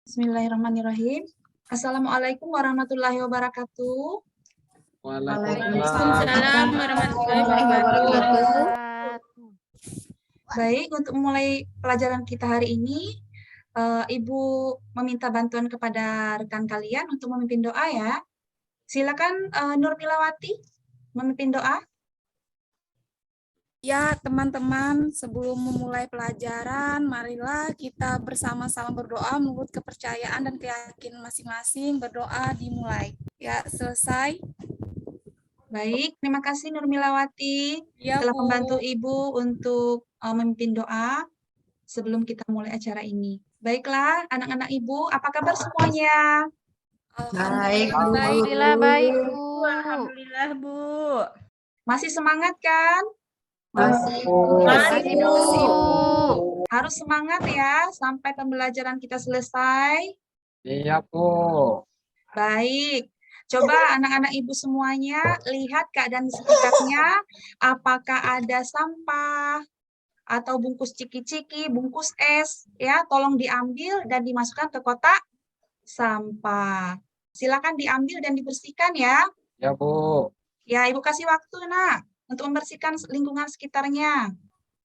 Bismillahirrahmanirrahim. Assalamualaikum warahmatullahi wabarakatuh. Waalaikumsalam warahmatullahi wabarakatuh. Baik, untuk memulai pelajaran kita hari ini, Ibu meminta bantuan kepada rekan kalian untuk memimpin doa ya. Silakan Nurmilawati memimpin doa. Ya, teman-teman, sebelum memulai pelajaran, marilah kita bersama-sama berdoa menurut kepercayaan dan keyakinan masing-masing. Berdoa dimulai. Ya, selesai. Baik, terima kasih Nurmilawati Ya, telah Bu. membantu Ibu untuk memimpin doa sebelum kita mulai acara ini. Baiklah, anak-anak Ibu, apa kabar semuanya? Alhamdulillah baik, Bu. Alhamdulillah, Bu. Masih semangat kan? Masih, Bu. Harus semangat ya sampai pembelajaran kita selesai. Iya, Bu. Baik. Coba anak-anak Ibu semuanya lihat keadaan di sekitarnya. Apakah ada sampah atau bungkus ciki-ciki, bungkus es, ya, tolong diambil dan dimasukkan ke kotak sampah. Silakan diambil dan dibersihkan ya. Ya, Bu. Ya, Ibu kasih waktu, Nak, untuk membersihkan lingkungan sekitarnya.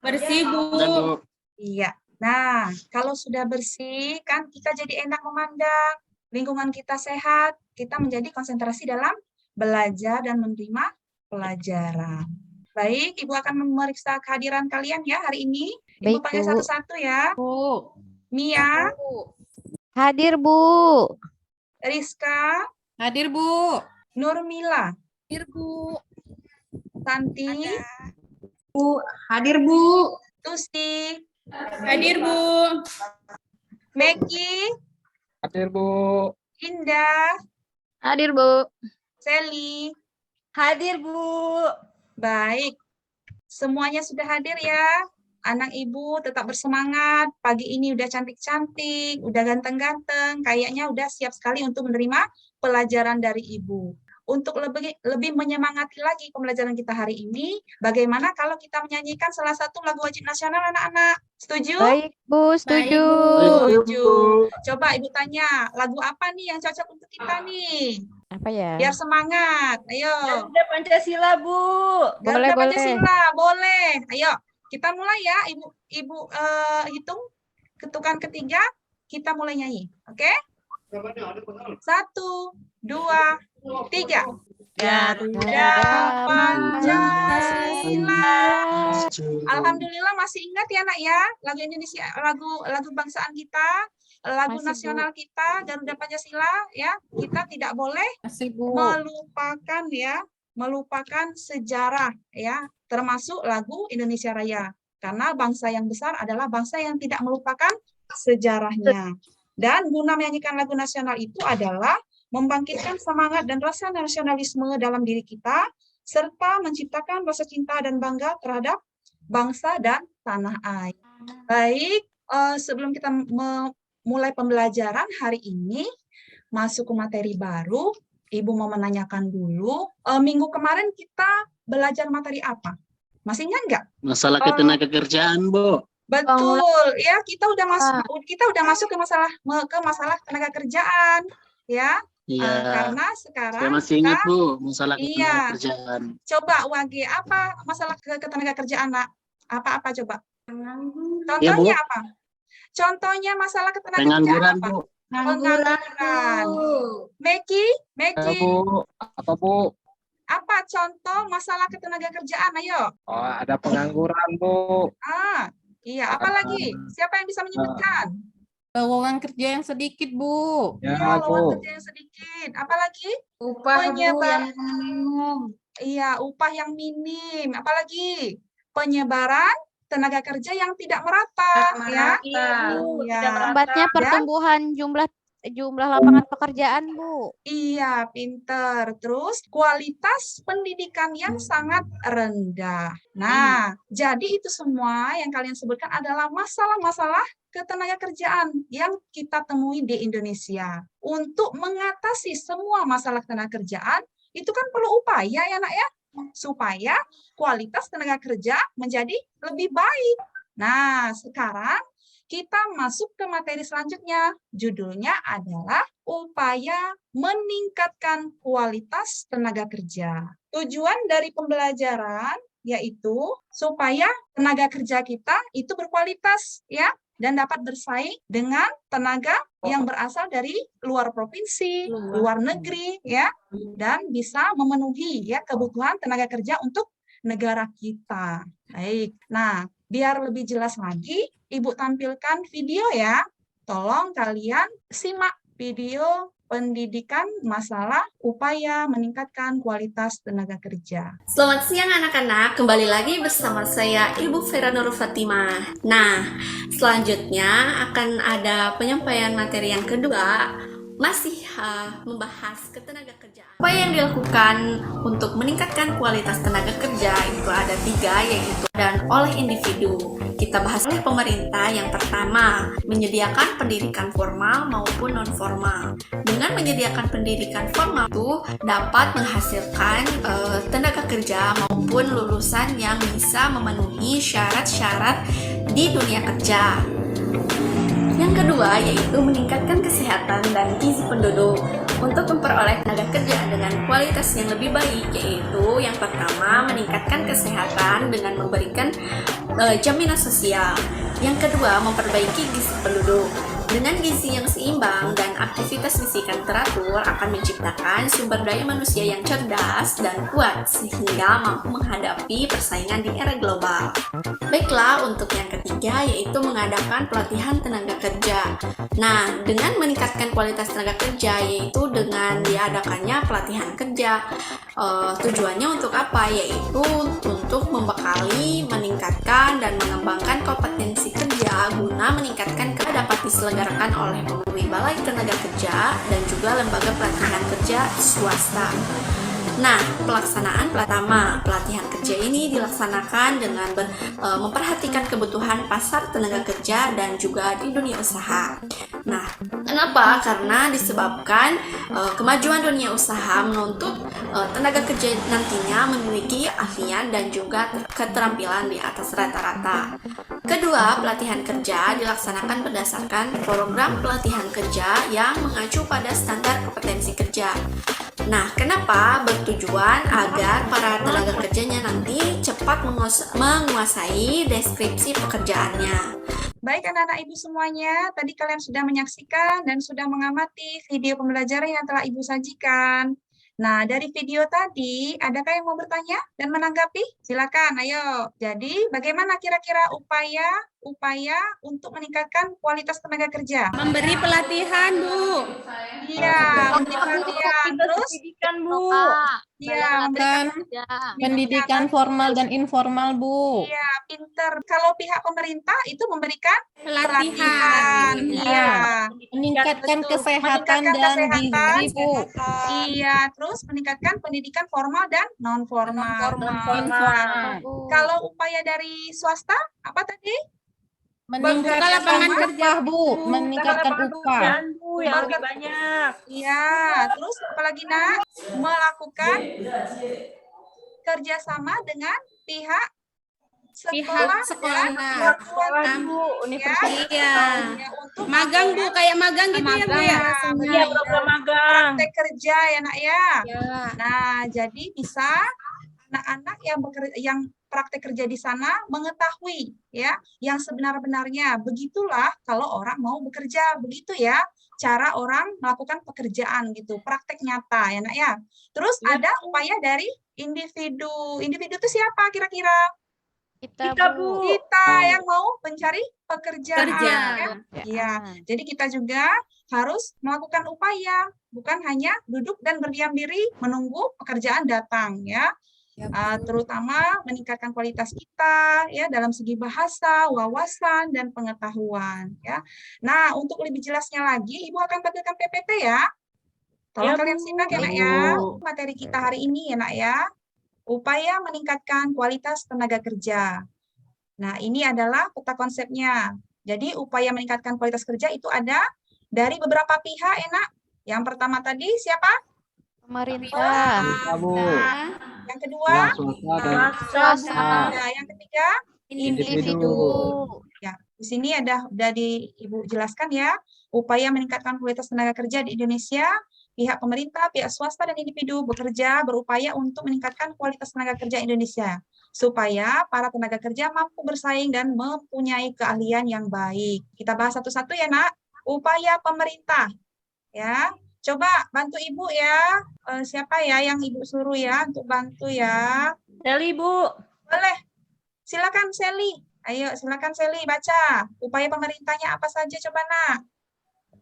Bersih, Bu. Iya. Nah, kalau sudah bersih, kan kita jadi enak memandang. Lingkungan kita sehat, kita menjadi konsentrasi dalam belajar dan menerima pelajaran. Baik, Ibu akan memeriksa kehadiran kalian ya hari ini. Ibu Baik, panggil Bu. satu-satu ya. Bu. Mia, Hadir, Bu. Rizka, Hadir, Bu. Nurmila, Hadir, Bu. Santi, Hadir, Bu. Tusti, Hadir, Bu. Meki, Hadir, Bu. Indah, Hadir, Bu. Sally. Hadir, Bu. Baik, semuanya sudah hadir ya. Anak Ibu tetap bersemangat. Pagi ini udah cantik-cantik, udah ganteng-ganteng. Kayaknya udah siap sekali untuk menerima pelajaran dari Ibu. Untuk lebih menyemangati lagi pembelajaran kita hari ini, bagaimana kalau kita menyanyikan salah satu lagu wajib nasional anak-anak? Setuju? Baik, Bu. Setuju. Setuju. Coba Ibu tanya, lagu apa nih yang cocok untuk kita nih? Apa ya? Biar semangat. Ayo. Garuda Pancasila, Bu. Garuda Boleh. Pancasila, boleh. Ayo, kita mulai ya. Ibu hitung ketukan ketiga, kita mulai nyanyi. Oke? 1, 2, 3. Garuda Pancasila. Alhamdulillah masih ingat ya, Nak ya, lagu Indonesia, lagu bangsaan kita, lagu Masih, Bu. nasional kita, Garuda Pancasila ya. Kita tidak boleh Masih, Bu. melupakan sejarah ya, termasuk lagu Indonesia Raya. Karena bangsa yang besar adalah bangsa yang tidak melupakan sejarahnya. Dan guna menyanyikan lagu nasional itu adalah membangkitkan semangat dan rasa nasionalisme dalam diri kita, serta menciptakan rasa cinta dan bangga terhadap bangsa dan tanah air. Baik, sebelum kita mulai pembelajaran hari ini, masuk ke materi baru, Ibu mau menanyakan dulu, minggu kemarin kita belajar materi apa? Masih ingat nggak? Masalah ketenagakerjaan, Bu. Betul, ya kita udah masuk ke masalah tenaga kerjaan, ya. Iya. Karena sekarang Saya masih ingat, Bu, masalah Iya. ketenagakerjaan. Coba Wage, apa masalah ketenaga kerjaan, Nak? Apa coba? Ya, Bu. Contohnya apa? Contohnya masalah ketenaga kerjaan Pengangguran, apa? Bu. Pengangguran. Meki, Ya, Bu. Apa, Bu? apa contoh masalah ketenaga kerjaan? Ayo. Oh, ada pengangguran, Bu. Iya, apa lagi? Siapa yang bisa menyebutkan? Lowongan kerja yang sedikit, Bu. Ya, Iya, lowongan Bu. kerja yang sedikit. Apa lagi? Upah, Bu, Penyebar- yang minimum. Iya, upah yang minim. Apalagi penyebaran tenaga kerja yang tidak merata, ya. Iya, Bu. Iya. Tidak merata. Lambatnya pertumbuhan jumlah lapangan pekerjaan, Bu. Iya, pinter. Terus kualitas pendidikan yang sangat rendah. Nah, jadi itu semua yang kalian sebutkan adalah masalah-masalah ketenaga kerjaan yang kita temui di Indonesia. Untuk mengatasi semua masalah tenaga kerjaan, itu kan perlu upaya ya, Nak ya, supaya kualitas tenaga kerja menjadi lebih baik. Nah, sekarang kita masuk ke materi selanjutnya. Judulnya adalah upaya meningkatkan kualitas tenaga kerja. Tujuan dari pembelajaran yaitu supaya tenaga kerja kita itu berkualitas ya dan dapat bersaing dengan tenaga yang berasal dari luar provinsi, luar negeri ya dan bisa memenuhi ya kebutuhan tenaga kerja untuk negara kita. Baik. Nah, biar lebih jelas lagi, Ibu tampilkan video ya. Tolong kalian simak video pendidikan masalah upaya meningkatkan kualitas tenaga kerja. Selamat siang anak-anak, kembali lagi bersama saya Ibu Vera Nur Fatimah. Nah, selanjutnya akan ada penyampaian materi yang kedua, masih membahas ketenaga kerjaan. Apa yang dilakukan untuk meningkatkan kualitas tenaga kerja itu ada 3, yaitu dan oleh individu. Kita bahas oleh pemerintah. Yang pertama, menyediakan pendidikan formal maupun non-formal. Dengan menyediakan pendidikan formal itu dapat menghasilkan tenaga kerja maupun lulusan yang bisa memenuhi syarat-syarat di dunia kerja. Yang kedua, yaitu meningkatkan kesehatan dan gizi penduduk untuk memperoleh tenaga kerja dengan kualitas yang lebih baik, yaitu yang pertama, meningkatkan kesehatan dengan memberikan jaminan sosial. Yang kedua, memperbaiki gizi penduduk. Dengan gizi yang seimbang dan aktivitas fisik yang teratur akan menciptakan sumber daya manusia yang cerdas dan kuat sehingga mampu menghadapi persaingan di era global. Baiklah, untuk yang ketiga yaitu mengadakan pelatihan tenaga kerja. Nah, dengan meningkatkan kualitas tenaga kerja yaitu dengan diadakannya pelatihan kerja. Tujuannya untuk apa? Yaitu untuk membekali, meningkatkan, dan mengembangkan kompetensi kerja guna meningkatkan dapat diselenggarakan oleh pegawai Balai Tenaga Kerja dan juga lembaga pelatihan kerja swasta. Nah, pelaksanaan pertama, pelatihan kerja ini dilaksanakan dengan memperhatikan kebutuhan pasar tenaga kerja dan juga di dunia usaha. Nah, kenapa? Karena disebabkan kemajuan dunia usaha menuntut tenaga kerja nantinya memiliki keahlian dan juga keterampilan di atas rata-rata. Kedua, pelatihan kerja dilaksanakan berdasarkan program pelatihan kerja yang mengacu pada standar kompetensi kerja. Nah, kenapa? Bertujuan agar para tenaga kerjanya nanti cepat menguasai deskripsi pekerjaannya. Baik anak-anak Ibu semuanya, tadi kalian sudah menyaksikan dan sudah mengamati video pembelajaran yang telah Ibu sajikan. Nah, dari video tadi, adakah yang mau bertanya dan menanggapi? Silakan, ayo. Jadi, bagaimana kira-kira upaya untuk meningkatkan kualitas tenaga kerja? Memberi pelatihan, Bu. Iya, memberi pelatihan. Terus, Pendidikan, Bu. iya, memberikan Pendidikan formal dan informal, Bu. Iya, pinter. Kalau pihak pemerintah itu memberikan Pelatihan. Iya. Meningkatkan Betul. kesehatan Meningkatkan dan kesehatan. gizi, Bu. Iya, terus meningkatkan pendidikan formal dan non formal. Kalau upaya dari swasta apa tadi? Meningkatkan lapangan kerja, Bu. Meningkatkan upah. Bu, yang lebih banyak. Iya, terus apalagi nak? Melakukan kerjasama dengan pihak sekolah, sekolah. dan Sekolah, Bu, universitas. Iya. ya, untuk Magang, Bu, kayak magang gitu ya, Bu ya. Iya, program magang. praktek kerja ya nak ya. Ya. Nah, jadi bisa anak-anak yang praktek kerja di sana mengetahui ya yang sebenar-benarnya. Begitulah kalau orang mau bekerja, begitu ya cara orang melakukan pekerjaan gitu, praktek nyata ya nak ya. Terus ada upaya dari individu. Individu itu siapa kira-kira? Kita, Bu. Kita yang mau mencari pekerjaan. Kerja. Ya. Iya. Jadi kita juga harus melakukan upaya, bukan hanya duduk dan berdiam diri menunggu pekerjaan datang ya. Terutama meningkatkan kualitas kita ya dalam segi bahasa, wawasan dan pengetahuan ya. Nah, untuk lebih jelasnya lagi Ibu akan tampilkan PPT ya. Tolong Ya, kalian Bu. simak ya nak ya. Materi kita hari ini ya nak ya. Upaya meningkatkan kualitas tenaga kerja. Nah, ini adalah peta konsepnya. Jadi upaya meningkatkan kualitas kerja itu ada dari beberapa pihak ya nak. Yang pertama tadi siapa? Pemerintah. Kita, Bu. Yang kedua, Ya, swasta dan Swasta. nah, yang ketiga, Individu. Di sini udah Ibu jelaskan ya, upaya meningkatkan kualitas tenaga kerja di Indonesia, pihak pemerintah, pihak swasta, dan individu bekerja berupaya untuk meningkatkan kualitas tenaga kerja Indonesia, supaya para tenaga kerja mampu bersaing dan mempunyai keahlian yang baik. Kita bahas satu-satu ya, Nak. Upaya pemerintah. Ya, coba bantu Ibu ya. Siapa ya yang Ibu suruh ya untuk bantu ya? Seli, Bu. Boleh. Silakan Seli. Ayo, silakan Seli baca. Upaya pemerintahnya apa saja coba, Nak?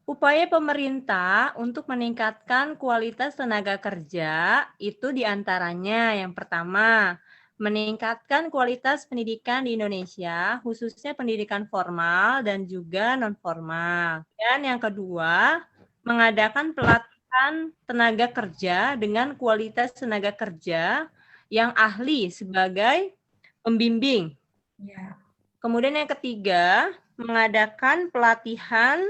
Upaya pemerintah untuk meningkatkan kualitas tenaga kerja itu diantaranya yang pertama, meningkatkan kualitas pendidikan di Indonesia, khususnya pendidikan formal dan juga non-formal. Dan yang kedua, mengadakan pelatihan tenaga kerja dengan kualitas tenaga kerja yang ahli sebagai pembimbing. Ya. Kemudian yang ketiga, mengadakan pelatihan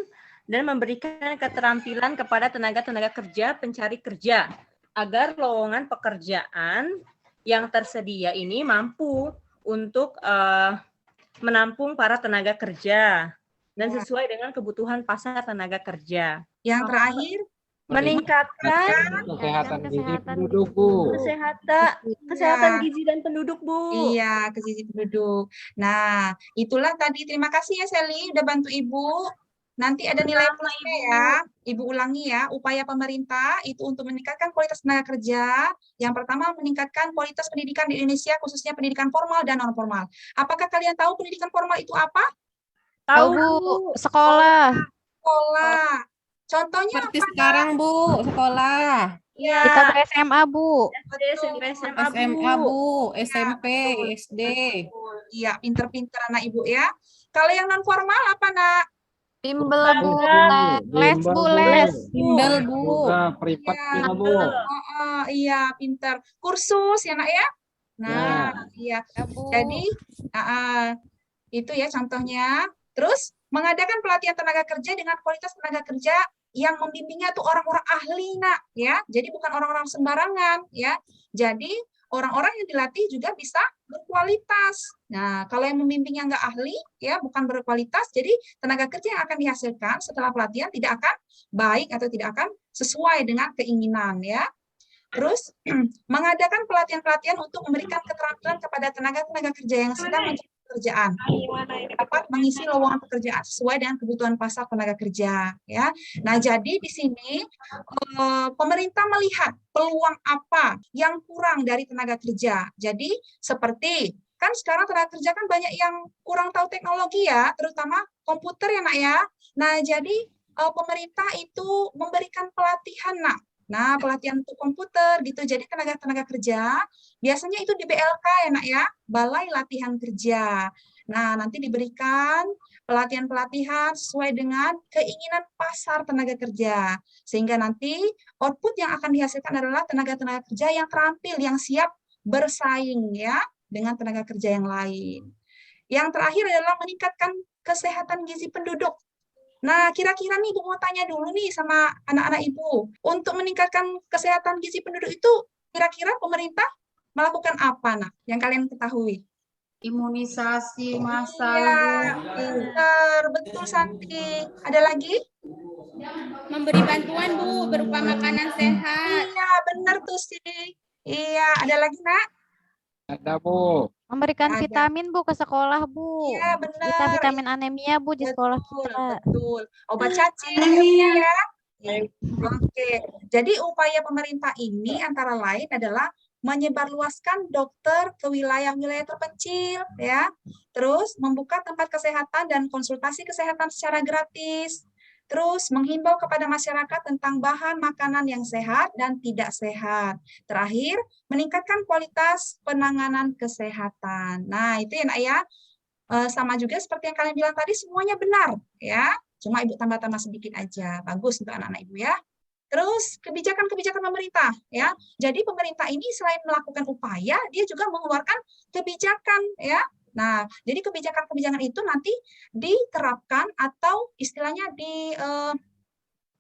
dan memberikan keterampilan kepada tenaga-tenaga kerja pencari kerja agar lowongan pekerjaan yang tersedia ini mampu untuk menampung para tenaga kerja dan sesuai dengan kebutuhan pasar tenaga kerja. Yang terakhir, Meningkatkan Kesehatan gizi kesehatan penduduk, Bu. kesehatan gizi dan penduduk, Bu. iya, ke sisi penduduk. Nah, itulah tadi. Terima kasih ya Seli, udah bantu Ibu. Nanti ada nilai plusnya ya. Ibu ulangi ya, upaya pemerintah itu untuk meningkatkan kualitas tenaga kerja. Yang pertama, meningkatkan kualitas pendidikan di Indonesia, khususnya pendidikan formal dan non-formal. Apakah kalian tahu pendidikan formal itu apa? Tahu, Bu, sekolah. Sekolah. Contohnya Seperti sekarang, Bu, sekolah. Ya, Kita SMA, Bu. SD, SMP, SMA, SMA, Bu. Bu, SMP, betul. SD. Iya, pinter-pinter anak Ibu ya. Kalau yang non-formal apa, Nak? Bimbel, Bu. Les, Bu, Bimbel, les. Bimbel, Bu. Juga privat Iya. juga, Bu. Iya, pinter. Kursus ya, Nak ya? Nah, iya. Ya, Bu. Jadi, itu ya contohnya. Terus, mengadakan pelatihan tenaga kerja dengan kualitas tenaga kerja yang membimbingnya tuh orang-orang ahli, Nak, ya. Jadi bukan orang-orang sembarangan, ya. Jadi orang-orang yang dilatih juga bisa berkualitas. Nah, kalau yang membimbingnya nggak ahli, ya, bukan berkualitas, jadi tenaga kerja yang akan dihasilkan setelah pelatihan tidak akan baik atau tidak akan sesuai dengan keinginan, ya. Terus, mengadakan pelatihan-pelatihan untuk memberikan keterampilan kepada tenaga-tenaga kerja yang sedang mencari pekerjaan, dapat mengisi lowongan pekerjaan sesuai dengan kebutuhan pasar tenaga kerja, ya. Nah, jadi di sini pemerintah melihat peluang apa yang kurang dari tenaga kerja. Jadi seperti kan sekarang tenaga kerja kan banyak yang kurang tahu teknologi ya, terutama komputer ya, Nak ya. Nah, jadi pemerintah itu memberikan pelatihan, Nak. Nah, pelatihan untuk komputer gitu. Jadi tenaga-tenaga kerja biasanya itu di BLK ya, Nak ya, Balai Latihan Kerja. Nah, nanti diberikan pelatihan-pelatihan sesuai dengan keinginan pasar tenaga kerja. Sehingga nanti output yang akan dihasilkan adalah tenaga-tenaga kerja yang terampil, yang siap bersaing ya dengan tenaga kerja yang lain. Yang terakhir adalah meningkatkan kesehatan gizi penduduk. Nah, kira-kira nih Ibu mau tanya dulu nih sama anak-anak Ibu. Untuk meningkatkan kesehatan gizi penduduk itu, kira-kira pemerintah melakukan apa, Nak? Yang kalian ketahui? Imunisasi massal, Iya, pinter. Betul, Santi. Ada lagi? Memberi bantuan, Bu, berupa makanan sehat. Iya, benar tuh sih. Iya, ada lagi, Nak? Ada, Bu. Memberikan Ada. vitamin, Bu, ke sekolah, Bu. Iya, Kita benar. vitamin anemia, Bu, di sekolah Betul, kita. betul. Obat cacing ya. Oke. Jadi upaya pemerintah ini antara lain adalah menyebarluaskan dokter ke wilayah-wilayah terpencil ya. Terus membuka tempat kesehatan dan konsultasi kesehatan secara gratis. Terus menghimbau kepada masyarakat tentang bahan makanan yang sehat dan tidak sehat. Terakhir, meningkatkan kualitas penanganan kesehatan. Nah, itu ya, Nak ya. Sama juga seperti yang kalian bilang tadi, semuanya benar ya. Cuma Ibu tambah-tambah sedikit aja. Bagus untuk anak-anak Ibu ya. Terus kebijakan-kebijakan pemerintah ya. Jadi pemerintah ini selain melakukan upaya, dia juga mengeluarkan kebijakan ya. Nah, jadi kebijakan-kebijakan itu nanti diterapkan atau istilahnya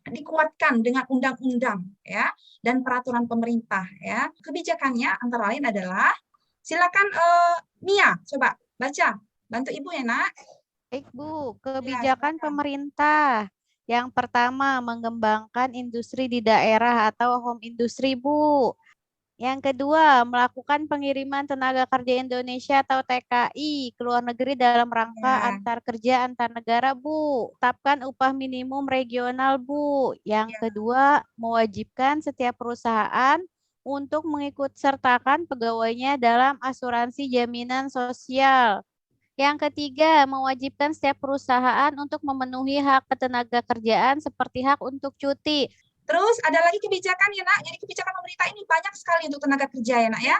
dikuatkan dengan undang-undang ya dan peraturan pemerintah ya. Kebijakannya antara lain adalah silakan Mia coba baca, bantu Ibu ya, Nak. Baik, Bu. Ya, Kebijakan silakan. pemerintah. Yang pertama, mengembangkan industri di daerah atau home industry, Bu. Yang kedua, melakukan pengiriman tenaga kerja Indonesia atau TKI ke luar negeri dalam rangka Ya, antar kerja antar negara, Bu. Tetapkan upah minimum regional, Bu. Yang ya. kedua, mewajibkan setiap perusahaan untuk mengikut sertakan pegawainya dalam asuransi jaminan sosial. Yang ketiga, mewajibkan setiap perusahaan untuk memenuhi hak ketenaga kerjaan seperti hak untuk cuti. Terus ada lagi kebijakan ya nak. Jadi kebijakan pemerintah ini banyak sekali untuk tenaga kerja ya nak ya.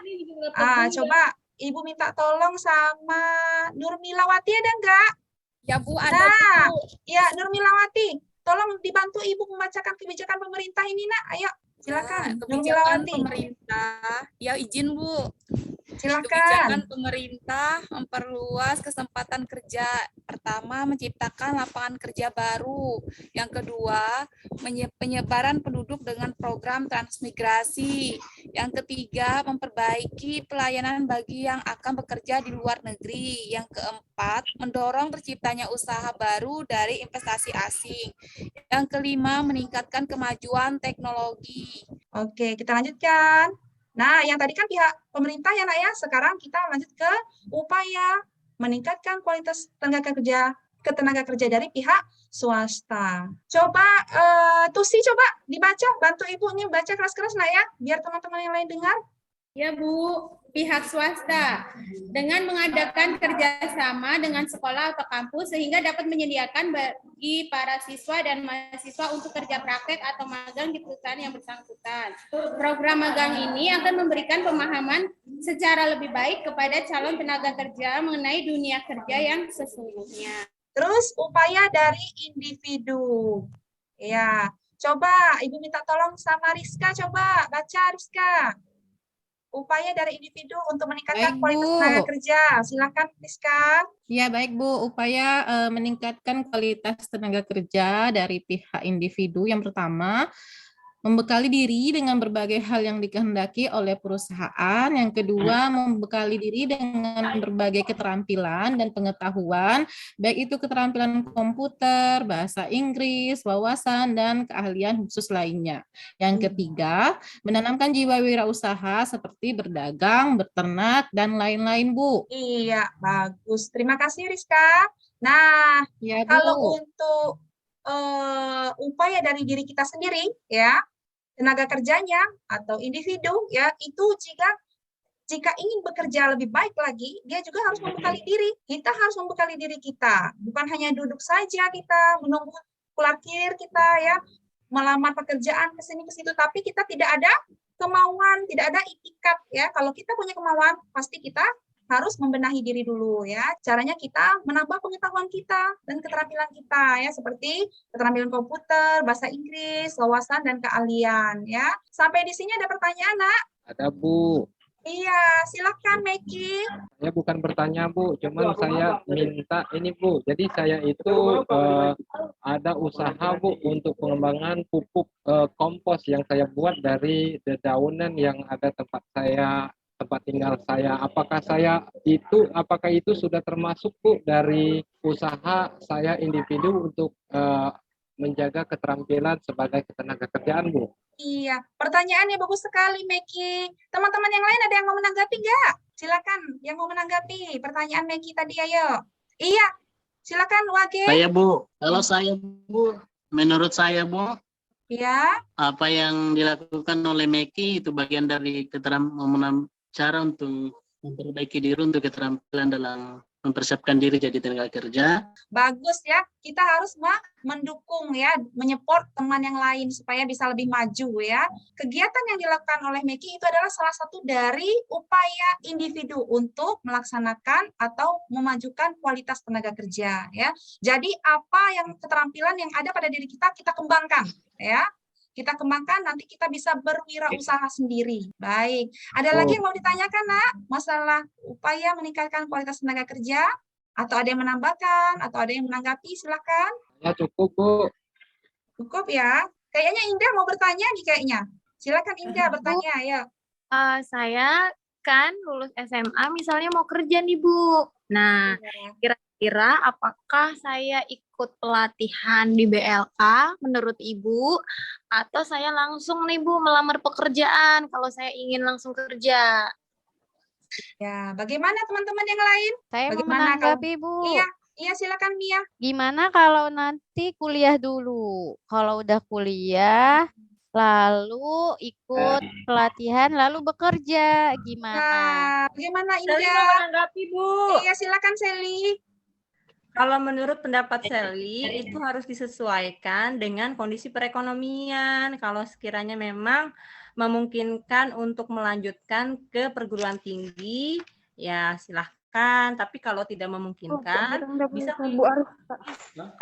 Coba Ibu minta tolong sama Nurmilawati ada enggak? Ya Bu, ada Nah, Bu. ya Nurmilawati, tolong dibantu Ibu membacakan kebijakan pemerintah ini nak. Ayo, silakan Kebijakan Nurmilawati. pemerintah. Ya izin Bu. Silakan. Kebijakan pemerintah memperluas kesempatan kerja. Pertama, menciptakan lapangan kerja baru. Yang kedua, penyebaran penduduk dengan program transmigrasi. Yang ketiga, memperbaiki pelayanan bagi yang akan bekerja di luar negeri. Yang keempat, mendorong terciptanya usaha baru dari investasi asing. Yang kelima, meningkatkan kemajuan teknologi. Oke, kita lanjutkan. Nah, yang tadi kan pihak pemerintah ya nak ya. Sekarang kita lanjut ke upaya meningkatkan kualitas tenaga kerja dari pihak swasta. Coba Tusi coba dibaca, bantu Ibu nih baca keras-keras nak ya, biar teman-teman yang lain dengar. Ya Bu, pihak swasta dengan mengadakan kerjasama dengan sekolah atau kampus sehingga dapat menyediakan bagi para siswa dan mahasiswa untuk kerja praktek atau magang di perusahaan yang bersangkutan. Program magang ini akan memberikan pemahaman secara lebih baik kepada calon tenaga kerja mengenai dunia kerja yang sesungguhnya. Terus upaya dari individu. Ya, coba Ibu minta tolong sama Rizka, coba baca Rizka. Upaya dari individu untuk meningkatkan Baik, kualitas Bu. tenaga kerja. Silakan Rizka. Ya, baik Bu. Upaya meningkatkan kualitas tenaga kerja dari pihak individu. Yang pertama, membekali diri dengan berbagai hal yang dikehendaki oleh perusahaan. Yang kedua, membekali diri dengan berbagai keterampilan dan pengetahuan, baik itu keterampilan komputer, bahasa Inggris, wawasan, dan keahlian khusus lainnya. Yang ketiga, menanamkan jiwa wirausaha seperti berdagang, beternak, dan lain-lain, Bu. Iya, bagus. Terima kasih Rizka. Nah, Ya, Bu. kalau untuk upaya dari diri kita sendiri, ya, tenaga kerjanya atau individu, ya, itu jika ingin bekerja lebih baik lagi, dia juga harus membekali diri. Kita harus membekali diri kita, bukan hanya duduk saja kita menunggu pelakir kita, ya, melamar pekerjaan ke sini ke situ, tapi kita tidak ada kemauan, tidak ada itikat, ya. Kalau kita punya kemauan, pasti kita harus membenahi diri dulu ya. Caranya kita menambah pengetahuan kita dan keterampilan kita ya, seperti keterampilan komputer, bahasa Inggris, wawasan dan keahlian ya. Sampai di sini ada pertanyaan, Nak? Ada Bu. Iya, silakan Meki. Saya bukan bertanya Bu, cuman saya minta ini Bu. Jadi saya itu ada usaha Bu untuk pengembangan pupuk kompos yang saya buat dari dedaunan yang ada tempat tinggal saya. Apakah itu sudah termasuk Bu dari usaha saya individu untuk menjaga keterampilan sebagai ketenaga kerjaan Bu? Iya, pertanyaannya bagus sekali Meki. Teman-teman yang lain ada yang mau menanggapi nggak? Silakan yang mau menanggapi pertanyaan Meki tadi, ayo. Iya, silakan Wage. Saya Bu, kalau saya Bu, menurut saya Bu, Ya. apa yang dilakukan oleh Meki itu bagian dari cara untuk memperbaiki diri untuk keterampilan dalam mempersiapkan diri jadi tenaga kerja. Bagus ya, kita harus mendukung ya, menyeport teman yang lain supaya bisa lebih maju ya. Kegiatan yang dilakukan oleh Meki itu adalah salah satu dari upaya individu untuk melaksanakan atau memajukan kualitas tenaga kerja ya. Jadi apa yang keterampilan yang ada pada diri kita kembangkan ya. Kita kembangkan, nanti kita bisa berwirausaha sendiri. Baik. Ada lagi yang mau ditanyakan, Nak? Masalah upaya meningkatkan kualitas tenaga kerja? Atau ada yang menambahkan? Atau ada yang menanggapi? Silakan. Ya cukup Bu. Cukup ya. Kayaknya Indah mau bertanya nih kayaknya. Silakan Indah bertanya, ya. Saya kan lulus SMA, misalnya mau kerja nih Bu. Nah, kira kira apakah saya ikut pelatihan di BLK menurut Ibu atau saya langsung nih Bu melamar pekerjaan kalau saya ingin langsung kerja. Ya, bagaimana teman-teman yang lain? Saya mau Bagaimana menanggapi, Bu. Iya, iya silakan Mia. Gimana kalau nanti kuliah dulu? Kalau udah kuliah, lalu ikut pelatihan, lalu bekerja, gimana? Nah, bagaimana Sally mau Indah? menanggapi, Bu. Iya, silakan Sally. Kalau menurut pendapat Sally, itu harus disesuaikan dengan kondisi perekonomian. Kalau sekiranya memang memungkinkan untuk melanjutkan ke perguruan tinggi, ya silahkan. Tapi kalau tidak memungkinkan, bisa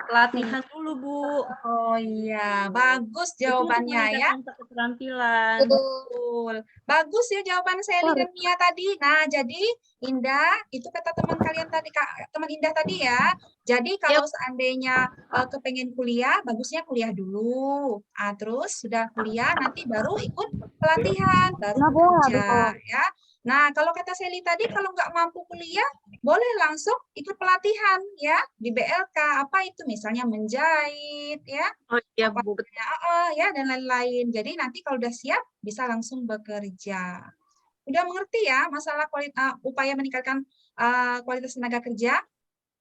pelatihan dulu, Bu. Oh iya, bagus jawabannya ya. Keterampilan. Betul. Bagus ya jawaban Sally dan Mia tadi. Nah, jadi Indah, itu kata teman kalian tadi, teman Indah tadi ya. Jadi kalau seandainya kepengen kuliah, bagusnya kuliah dulu. Terus sudah kuliah, nanti baru ikut pelatihan, baru kerja ya. Nah, kalau kata Sally tadi, kalau nggak mampu kuliah, boleh langsung ikut pelatihan ya di BLK. Apa itu? Misalnya menjahit ya. Oh iya, apa Bu. ya dan lain-lain. Jadi nanti kalau udah siap bisa langsung bekerja. Udah mengerti ya masalah upaya meningkatkan kualitas tenaga kerja?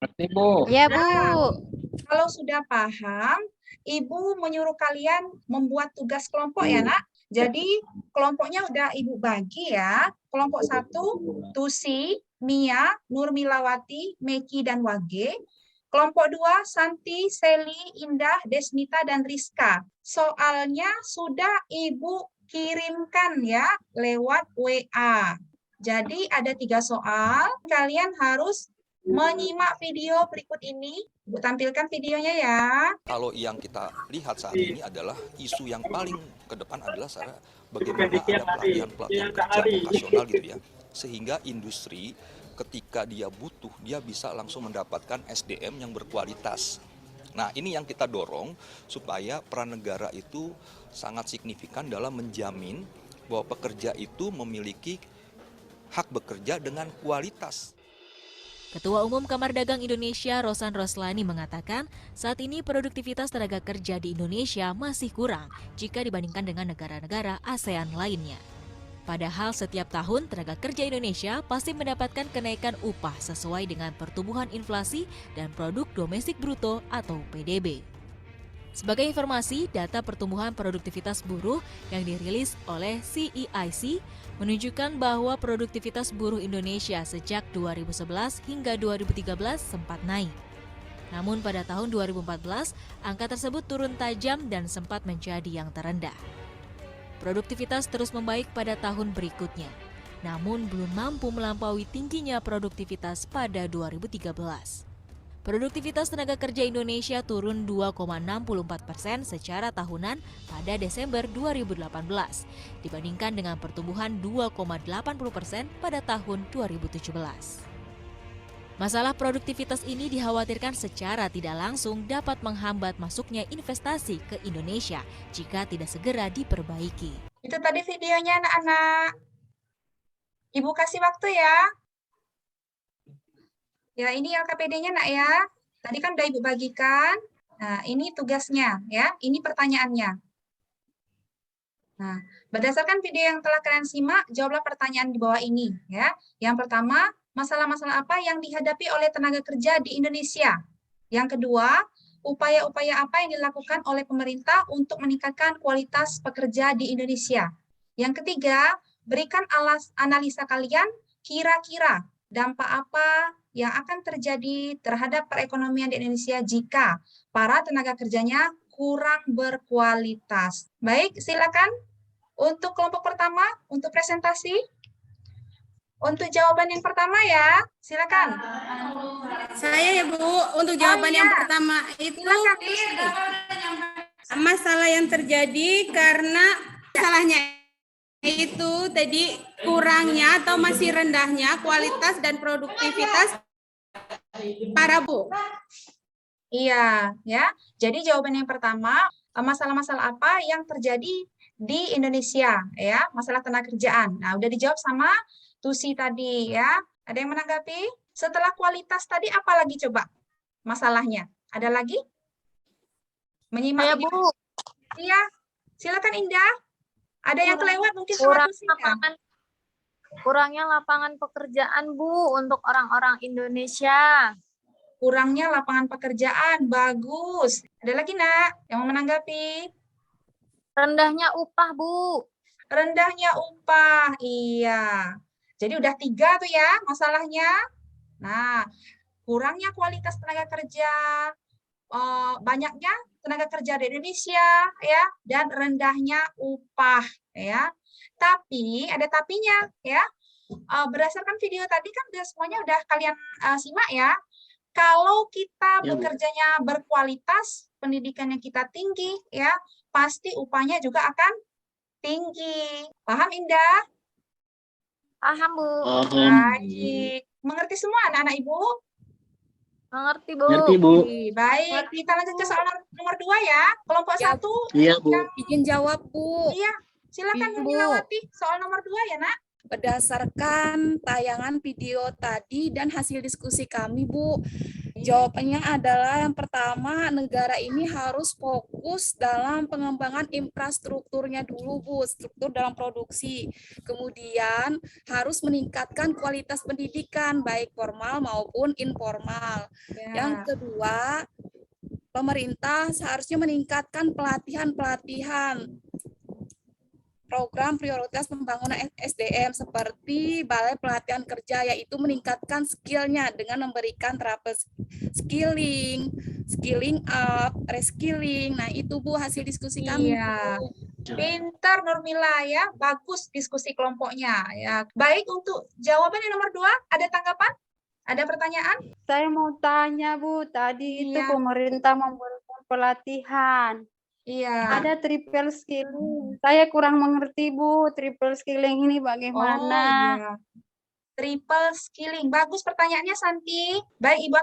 Ngerti, Bu. Ya, Bu. Kalau sudah paham, Ibu menyuruh kalian membuat tugas kelompok ya, Nak. Jadi kelompoknya udah Ibu bagi ya. Kelompok 1, Tusi, Mia, Nurmilawati, Meki, dan Wage. Kelompok 2, Santi, Sally, Indah, Desmita, dan Rizka. Soalnya sudah Ibu kirimkan ya lewat WA. Jadi ada 3 soal. Kalian harus menyimak video berikut ini. Ibu tampilkan videonya ya. Kalau yang kita lihat saat ini adalah isu yang paling ke depan adalah bagaimana ada pelatihan-pelatihan kerja vokasional gitu ya. Sehingga industri ketika dia butuh, dia bisa langsung mendapatkan SDM yang berkualitas. Nah, ini yang kita dorong supaya peran negara itu sangat signifikan dalam menjamin bahwa pekerja itu memiliki hak bekerja dengan kualitas. Ketua Umum Kamar Dagang Indonesia Rosan Roslani mengatakan saat ini produktivitas tenaga kerja di Indonesia masih kurang jika dibandingkan dengan negara-negara ASEAN lainnya. Padahal setiap tahun tenaga kerja Indonesia pasti mendapatkan kenaikan upah sesuai dengan pertumbuhan inflasi dan produk domestik bruto atau PDB. Sebagai informasi, data pertumbuhan produktivitas buruh yang dirilis oleh CEIC menunjukkan bahwa produktivitas buruh Indonesia sejak 2011 hingga 2013 sempat naik. Namun pada tahun 2014, angka tersebut turun tajam dan sempat menjadi yang terendah. Produktivitas terus membaik pada tahun berikutnya, namun belum mampu melampaui tingginya produktivitas pada 2013. Produktivitas tenaga kerja Indonesia turun 2,64% secara tahunan pada Desember 2018, dibandingkan dengan pertumbuhan 2,80% pada tahun 2017. Masalah produktivitas ini dikhawatirkan secara tidak langsung dapat menghambat masuknya investasi ke Indonesia jika tidak segera diperbaiki. Itu tadi videonya anak-anak. Ibu kasih waktu ya. Ya, ini LKPD-nya nak ya. Tadi kan udah Ibu bagikan. Nah, ini tugasnya ya. Ini pertanyaannya. Nah, berdasarkan video yang telah kalian simak, jawablah pertanyaan di bawah ini ya. Yang pertama, masalah-masalah apa yang dihadapi oleh tenaga kerja di Indonesia? Yang kedua, upaya-upaya apa yang dilakukan oleh pemerintah untuk meningkatkan kualitas pekerja di Indonesia? Yang ketiga, berikan analisa kalian kira-kira dampak apa yang akan terjadi terhadap perekonomian di Indonesia jika para tenaga kerjanya kurang berkualitas. Baik, silakan untuk kelompok pertama, untuk presentasi. Untuk jawaban yang pertama ya, silakan. Saya ya Bu, untuk jawaban yang pertama itu masalah yang terjadi karena masalahnya itu tadi kurangnya atau masih rendahnya kualitas dan produktivitas para Bu. Iya, ya. Jadi jawaban yang pertama, masalah-masalah apa yang terjadi di Indonesia ya, masalah tenaga kerjaan. Nah, udah dijawab sama Tusi tadi ya. Ada yang menanggapi? Setelah kualitas tadi apa lagi coba masalahnya? Ada lagi? Menyimak Saya, video? Bu, Iya, silakan Indah. Ada yang kelewat mungkin kurang sama Indah. kurangnya lapangan pekerjaan, Bu, untuk orang-orang Indonesia. Kurangnya lapangan pekerjaan, bagus. Ada lagi nak yang mau menanggapi? Rendahnya upah, Bu. Rendahnya upah, iya. Jadi udah 3 tuh ya masalahnya. Nah, kurangnya kualitas tenaga kerja, banyaknya tenaga kerja di Indonesia, ya, dan rendahnya upah, ya. Tapi ada tapinya, ya. Berdasarkan video tadi kan semuanya udah kalian simak ya. Kalau kita Ya, Bu. bekerjanya berkualitas, pendidikannya kita tinggi, ya, pasti upahnya juga akan tinggi. Paham Indah? Paham, Bu. Paham. Baik. Mengerti semua anak-anak Ibu? Mengerti, Bu. Ngerti, Bu. Baik, kita lanjut ke soal nomor 2 ya. Kelompok Ya, 1. Iya, Bu. Izin jawab, Bu. Iya, silakan Ibu. Nurmilawati. Soal nomor 2 ya, Nak. Berdasarkan tayangan video tadi dan hasil diskusi kami, Bu, jawabannya adalah yang pertama, negara ini harus fokus dalam pengembangan infrastrukturnya dulu, Bu, struktur dalam produksi. Kemudian harus meningkatkan kualitas pendidikan, baik formal maupun informal. Yang kedua, pemerintah seharusnya meningkatkan pelatihan-pelatihan program prioritas pembangunan SDM seperti Balai Pelatihan Kerja, yaitu meningkatkan skillnya dengan memberikan terapi skilling, skilling up, reskilling. Nah itu Bu hasil diskusi kami. Iya. Bu. Pintar Nurmila ya, bagus diskusi kelompoknya ya. Baik, untuk jawaban yang nomor 2, ada tanggapan? Ada pertanyaan? Saya mau tanya, Bu, tadi itu Iya. pemerintah memberikan pelatihan. Iya. Ada triple skilling. Saya kurang mengerti, Bu, triple skilling ini bagaimana? Oh iya. Triple skilling. Bagus pertanyaannya Santi. Baik, Ibu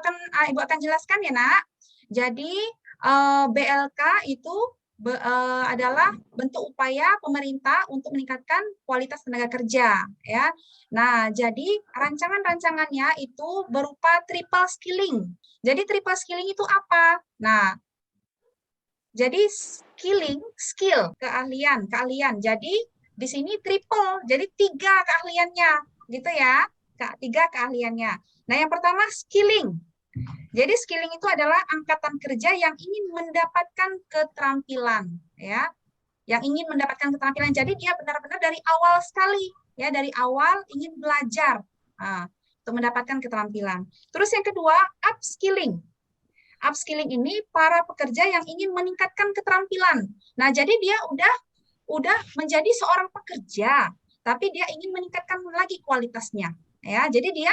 akan jelaskan ya, Nak. Jadi BLK itu adalah bentuk upaya pemerintah untuk meningkatkan kualitas tenaga kerja, ya. Nah, jadi rancangan-rancangannya itu berupa triple skilling. Jadi triple skilling itu apa? Nah, jadi skill, keahlian. Jadi di sini triple, jadi 3 keahliannya, gitu ya. 3 keahliannya. Nah, yang pertama skilling. Jadi skilling itu adalah angkatan kerja yang ingin mendapatkan keterampilan, ya. Yang ingin mendapatkan keterampilan. Jadi dia benar-benar dari awal sekali, ya, dari awal ingin belajar untuk mendapatkan keterampilan. Terus yang kedua, upskilling. Upskilling ini para pekerja yang ingin meningkatkan keterampilan. Nah, jadi dia udah menjadi seorang pekerja, tapi dia ingin meningkatkan lagi kualitasnya, ya. Jadi dia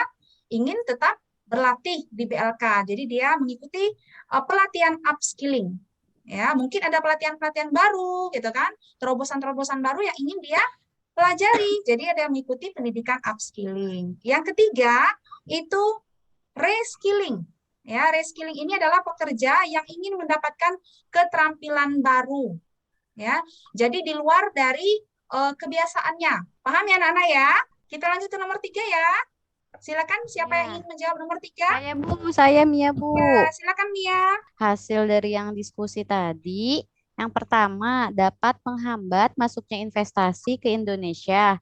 ingin tetap berlatih di BLK. Jadi dia mengikuti pelatihan upskilling. Ya, mungkin ada pelatihan-pelatihan baru gitu kan, terobosan-terobosan baru yang ingin dia pelajari. Jadi ada yang mengikuti pendidikan upskilling. Yang ketiga itu reskilling. Ya, reskilling ini adalah pekerja yang ingin mendapatkan keterampilan baru. Ya, jadi di luar dari kebiasaannya. Paham ya anak-anak ya? Kita lanjut ke nomor 3 ya. Silakan siapa yang ingin menjawab nomor 3? Saya, Bu. Saya Mia, Bu. Ya, silakan Mia. Hasil dari yang diskusi tadi, yang pertama dapat menghambat masuknya investasi ke Indonesia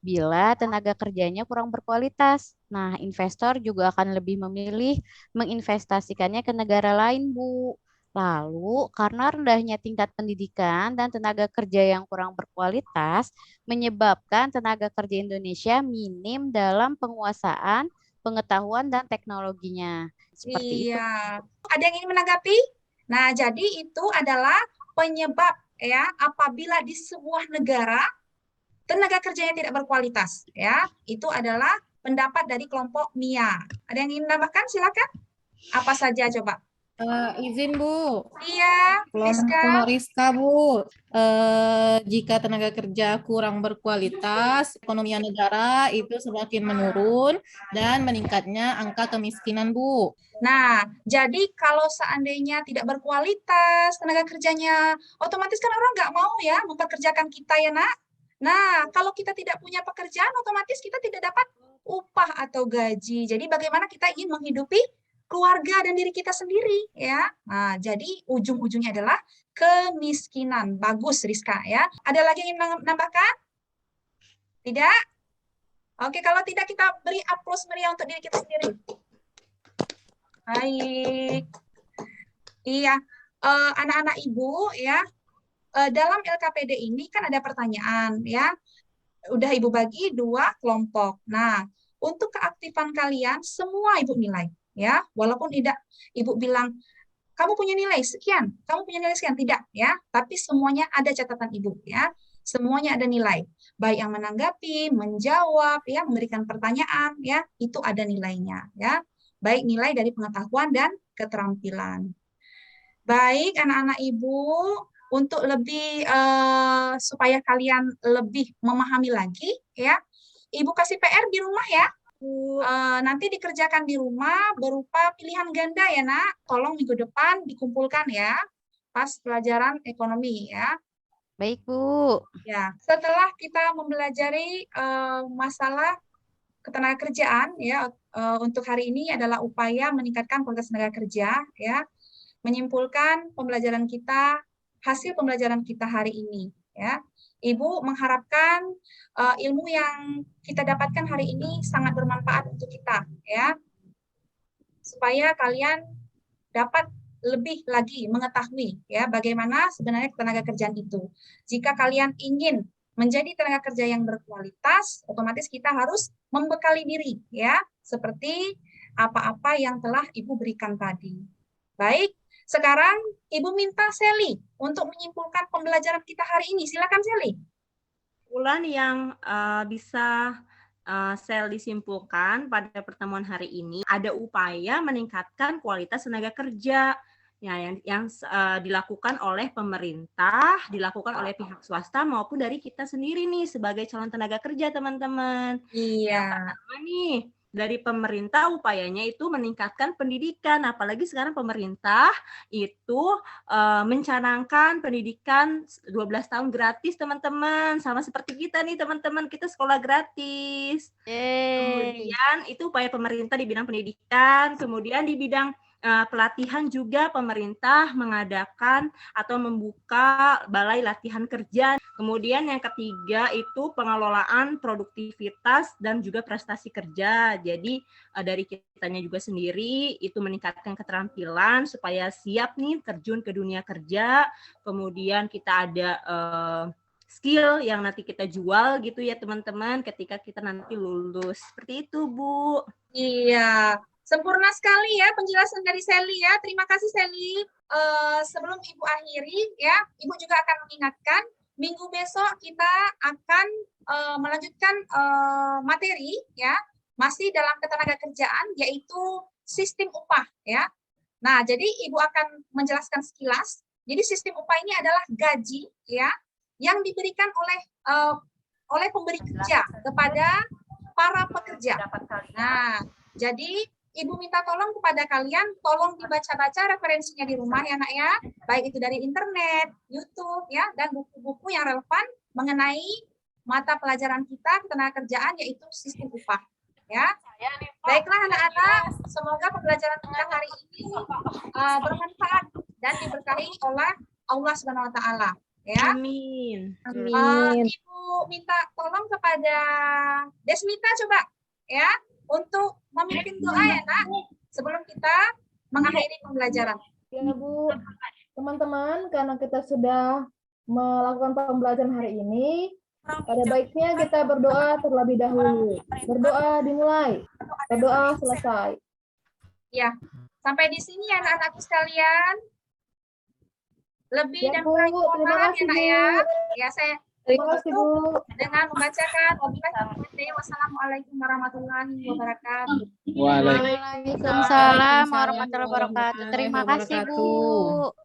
bila tenaga kerjanya kurang berkualitas. Nah, investor juga akan lebih memilih menginvestasikannya ke negara lain, Bu. Lalu, karena rendahnya tingkat pendidikan dan tenaga kerja yang kurang berkualitas, menyebabkan tenaga kerja Indonesia minim dalam penguasaan, pengetahuan, dan teknologinya. Seperti itu. Iya. Ada yang ingin menanggapi? Nah, jadi itu adalah penyebab ya apabila di sebuah negara tenaga kerjanya tidak berkualitas, ya. Itu adalah pendapat dari kelompok Mia. Ada yang ingin menambahkan? Silakan. Apa saja coba? Izin, Bu. Iya, Kelompok Rizka, Bu. Jika tenaga kerja kurang berkualitas, ekonomi negara itu semakin menurun dan meningkatnya angka kemiskinan, Bu. Nah, jadi kalau seandainya tidak berkualitas tenaga kerjanya, otomatis kan orang nggak mau ya mempekerjakan kita ya, Nak. Nah, kalau kita tidak punya pekerjaan, otomatis kita tidak dapat upah atau gaji. Jadi bagaimana kita ingin menghidupi keluarga dan diri kita sendiri ya. Nah, jadi ujung-ujungnya adalah kemiskinan. Bagus Rizka ya. Ada lagi yang ingin menambahkan? Tidak? Oke, kalau tidak kita beri aplaus meriah untuk diri kita sendiri. Baik. Iya, anak-anak Ibu ya, dalam LKPD ini kan ada pertanyaan ya. Udah Ibu bagi 2 kelompok. Nah, untuk keaktifan kalian semua Ibu nilai ya. Walaupun tidak Ibu bilang kamu punya nilai sekian, kamu punya nilai sekian, tidak ya. Tapi semuanya ada catatan Ibu ya. Semuanya ada nilai. Baik yang menanggapi, menjawab ya, memberikan pertanyaan ya, itu ada nilainya ya. Baik nilai dari pengetahuan dan keterampilan. Baik anak-anak Ibu, untuk lebih supaya kalian lebih memahami lagi ya, Ibu kasih PR di rumah ya. Nanti dikerjakan di rumah berupa pilihan ganda ya nak. Tolong minggu depan dikumpulkan ya pas pelajaran ekonomi ya. Baik Bu. Ya, setelah kita mempelajari masalah ketenagakerjaan ya, untuk hari ini adalah upaya meningkatkan kualitas tenaga kerja ya. Menyimpulkan pembelajaran kita, hasil pembelajaran kita hari ini ya. Ibu mengharapkan ilmu yang kita dapatkan hari ini sangat bermanfaat untuk kita ya. Supaya kalian dapat lebih lagi mengetahui ya bagaimana sebenarnya tenaga kerjaan itu. Jika kalian ingin menjadi tenaga kerja yang berkualitas, otomatis kita harus membekali diri ya, seperti apa-apa yang telah Ibu berikan tadi. Baik, sekarang Ibu minta Sally untuk menyimpulkan pembelajaran kita hari ini. Silakan Sally. Kesimpulan yang bisa Sally simpulkan pada pertemuan hari ini, ada upaya meningkatkan kualitas tenaga kerja ya, yang dilakukan oleh pemerintah, dilakukan oleh pihak swasta maupun dari kita sendiri nih sebagai calon tenaga kerja teman-teman. Iya. Yang pertama nih, dari pemerintah upayanya itu meningkatkan pendidikan, apalagi sekarang pemerintah itu mencanangkan pendidikan 12 tahun gratis teman-teman, sama seperti kita nih teman-teman, kita sekolah gratis. Kemudian itu upaya pemerintah di bidang pendidikan, kemudian di bidang pelatihan juga pemerintah mengadakan atau membuka balai latihan kerja. Kemudian yang ketiga itu pengelolaan produktivitas dan juga prestasi kerja. Jadi dari kitanya juga sendiri itu meningkatkan keterampilan supaya siap nih terjun ke dunia kerja. Kemudian kita ada skill yang nanti kita jual gitu ya teman-teman ketika kita nanti lulus. Seperti itu Bu. Iya. Sempurna sekali ya penjelasan dari Sally ya. Terima kasih Sally. Sebelum Ibu akhiri ya, Ibu juga akan mengingatkan minggu besok kita akan melanjutkan materi ya, masih dalam ketenagakerjaan yaitu sistem upah ya. Nah, jadi Ibu akan menjelaskan sekilas. Jadi sistem upah ini adalah gaji ya yang diberikan oleh pemberi kerja kepada para pekerja. Nah, jadi Ibu minta tolong kepada kalian, tolong dibaca-baca referensinya di rumah ya nak ya, baik itu dari internet, YouTube ya, dan buku-buku yang relevan mengenai mata pelajaran kita ketenagakerjaan yaitu sistem upah ya. Baiklah anak-anak, semoga pembelajaran kita hari ini bermanfaat dan diberkahi oleh Allah Subhanahu Wa Taala ya. Amin. Ibu minta tolong kepada Desmita coba ya, untuk memimpin doa ya nak, sebelum kita mengakhiri pembelajaran. Ya Bu, teman-teman, karena kita sudah melakukan pembelajaran hari ini, pada baiknya kita berdoa terlebih dahulu. Berdoa dimulai, berdoa selesai. Ya, sampai di sini ya anak-anakku sekalian. Lebih Ya, dan Bu, kurang terima mohon maaf kasih, ya nak Bu. ya. Ya, saya Terima kasih, Bu. dengan membacakan wassalamualaikum warahmatullahi wabarakatuh. Waalaikumsalam warahmatullahi wabarakatuh. Terima kasih Bu.